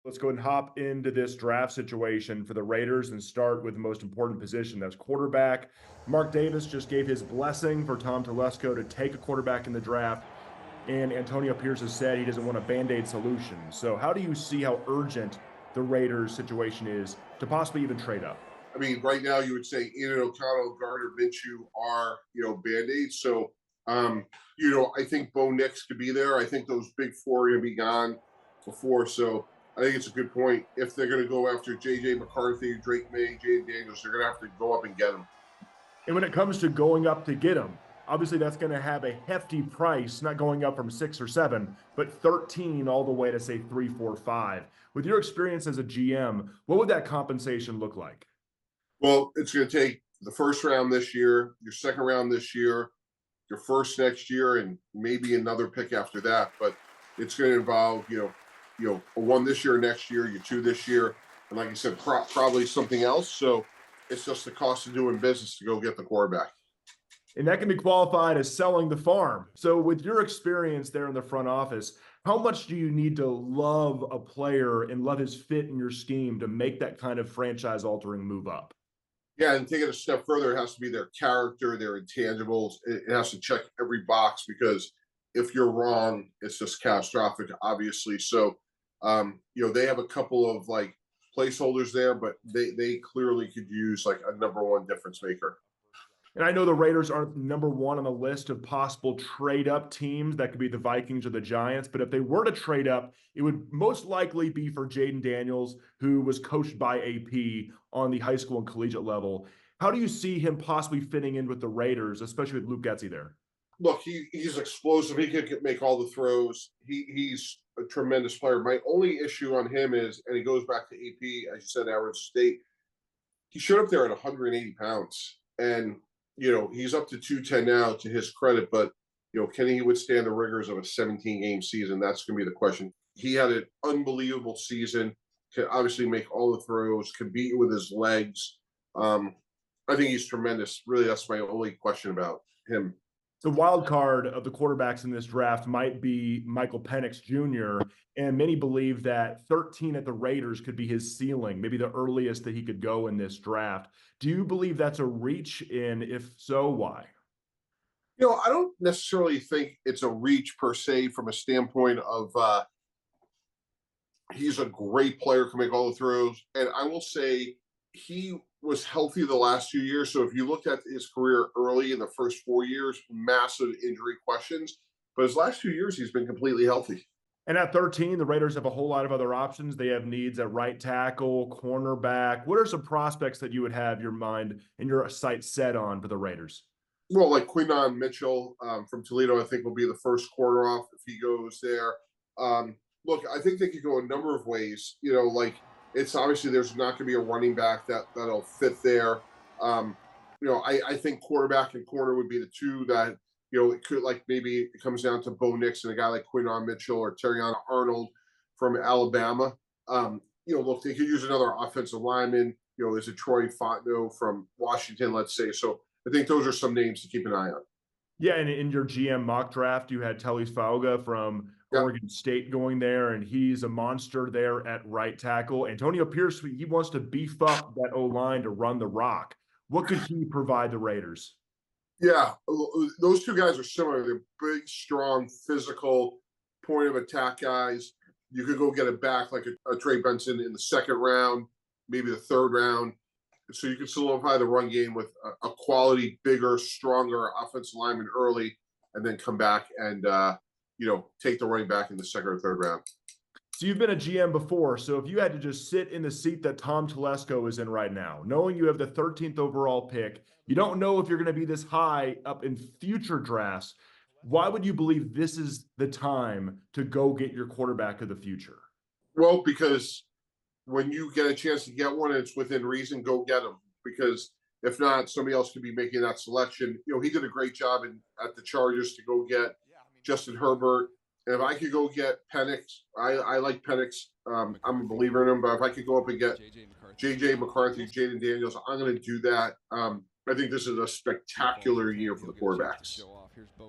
Let's go ahead and hop into this draft situation for the Raiders and start with the most important position. That's quarterback. Mark Davis just gave his blessing for Tom Telesco to take a quarterback in the draft. And Antonio Pierce has said he doesn't want a Band-Aid solution. So how do you see how urgent the Raiders situation is to possibly even trade up? I mean, right now you would say Aidan O'Connell, Gardner, Minshew are, Band-Aids. So, I think Bo Nix could be there. I think those big four are going to be gone before. So I think it's a good point. If they're going to go after J.J. McCarthy, Drake May, Jayden Daniels, they're going to have to go up and get them. And when it comes to going up to get him, obviously that's going to have a hefty price, not going up from 6 or 7, but 13 all the way to say 3, 4, 5. With your experience as a GM, what would that compensation look like? Well, it's going to take the first round this year, your second round this year, your first next year, and maybe another pick after that. But it's going to involve, a one this year, next year, your two this year, and like I said, probably something else. So it's just the cost of doing business to go get the quarterback. And that can be qualified as selling the farm. So with your experience there in the front office, how much do you need to love a player and love his fit in your scheme to make that kind of franchise-altering move up? Yeah, and take it a step further, it has to be their character, their intangibles. It has to check every box, because if you're wrong, it's just catastrophic, obviously. So, they have a couple of placeholders there, but they clearly could use a number one difference maker. And I know the Raiders aren't number one on the list of possible trade-up teams. That could be the Vikings or the Giants. But if they were to trade up, it would most likely be for Jayden Daniels, who was coached by AP on the high school and collegiate level. How do you see him possibly fitting in with the Raiders, especially with Luke Getsy there? Look, he's explosive. He can make all the throws. He's a tremendous player. My only issue on him is, and he goes back to AP, as you said, Arizona State, he showed up there at 180 pounds. And he's up to 210 now, to his credit, but can he withstand the rigors of a 17-game season? That's going to be the question. He had an unbelievable season, can obviously make all the throws, can beat you with his legs. I think he's tremendous. Really, that's my only question about him. The wild card of the quarterbacks in this draft might be Michael Penix Jr., and many believe that 13 at the Raiders could be his ceiling, maybe the earliest that he could go in this draft. Do you believe that's a reach? And if so, why? I don't necessarily think it's a reach per se, from a standpoint of he's a great player, can make all the throws. And I will say he was healthy the last 2 years. So if you looked at his career early in the first 4 years, massive injury questions. But his last 2 years, he's been completely healthy. And at 13, the Raiders have a whole lot of other options. They have needs at right tackle, cornerback. What are some prospects that you would have your mind and your sights set on for the Raiders? Well, like Quinton Mitchell from Toledo, I think will be the first corner off if he goes there. Look, I think they could go a number of ways. It's obviously there's not going to be a running back that'll fit there. I think quarterback and corner would be the two that, it could, maybe it comes down to Bo Nix and a guy like Quinton Mitchell or Terrion Arnold from Alabama. Look, they could use another offensive lineman. Is it Troy Fontenot from Washington, let's say. So I think those are some names to keep an eye on. Yeah, and in your GM mock draft, you had Telly Fauga from Oregon State going there, and he's a monster there at right tackle. Antonio Pierce, he wants to beef up that O-line to run the rock. What could he provide the Raiders? Yeah, those two guys are similar. They're big, strong, physical, point of attack guys. You could go get it back like a Trey Benson in the second round, maybe the third round. So you can solidify the run game with a quality, bigger, stronger offensive lineman early, and then come back and take the running back in the second or third round. So you've been a GM before. So if you had to just sit in the seat that Tom Telesco is in right now, knowing you have the 13th overall pick, you don't know if you're going to be this high up in future drafts, why would you believe this is the time to go get your quarterback of the future? Well, because when you get a chance to get one and it's within reason, go get him. Because if not, somebody else could be making that selection. He did a great job at the Chargers to go get Justin Herbert. And if I could go get Penix, I like Penix. I'm a believer in him. But if I could go up and get J.J. McCarthy, Jayden Daniels, I'm going to do that. I think this is a spectacular year for the quarterbacks.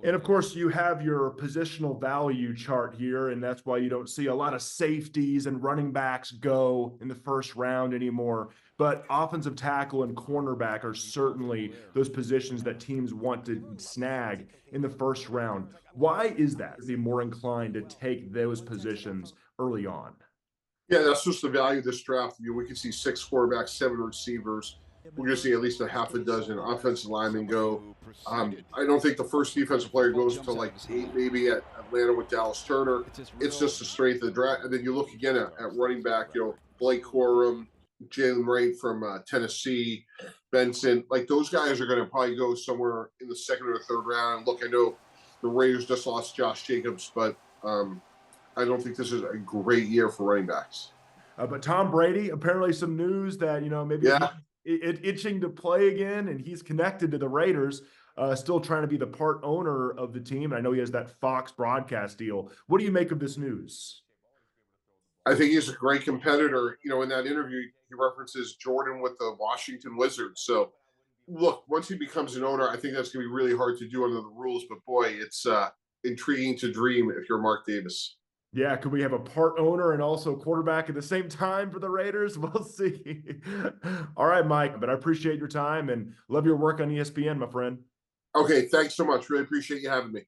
And of course, you have your positional value chart here, and that's why you don't see a lot of safeties and running backs go in the first round anymore. But offensive tackle and cornerback are certainly those positions that teams want to snag in the first round. Why is that? Be more inclined to take those positions early on. Yeah, that's just the value of this draft. We can see 6 quarterbacks, 7 receivers. We're going to see at least a half a dozen offensive linemen go. I don't think the first defensive player goes until like 8, maybe at Atlanta with Dallas Turner. It's just the strength of the draft. And then you look again at running back, Blake Corum, Jalen Wright from Tennessee, Benson. Like those guys are going to probably go somewhere in the second or third round. Look, I know the Raiders just lost Josh Jacobs, but I don't think this is a great year for running backs. But Tom Brady, apparently some news that, maybe itching to play again, and he's connected to the Raiders, still trying to be the part owner of the team. I know he has that Fox broadcast deal. What do you make of this news? I think he's a great competitor. In that interview, he references Jordan with the Washington Wizards. So, look, once he becomes an owner, I think that's going to be really hard to do under the rules. But boy, it's intriguing to dream if you're Mark Davis. Yeah, could we have a part owner and also quarterback at the same time for the Raiders? We'll see. All right, Mike, but I appreciate your time and love your work on ESPN, my friend. Okay, thanks so much. Really appreciate you having me.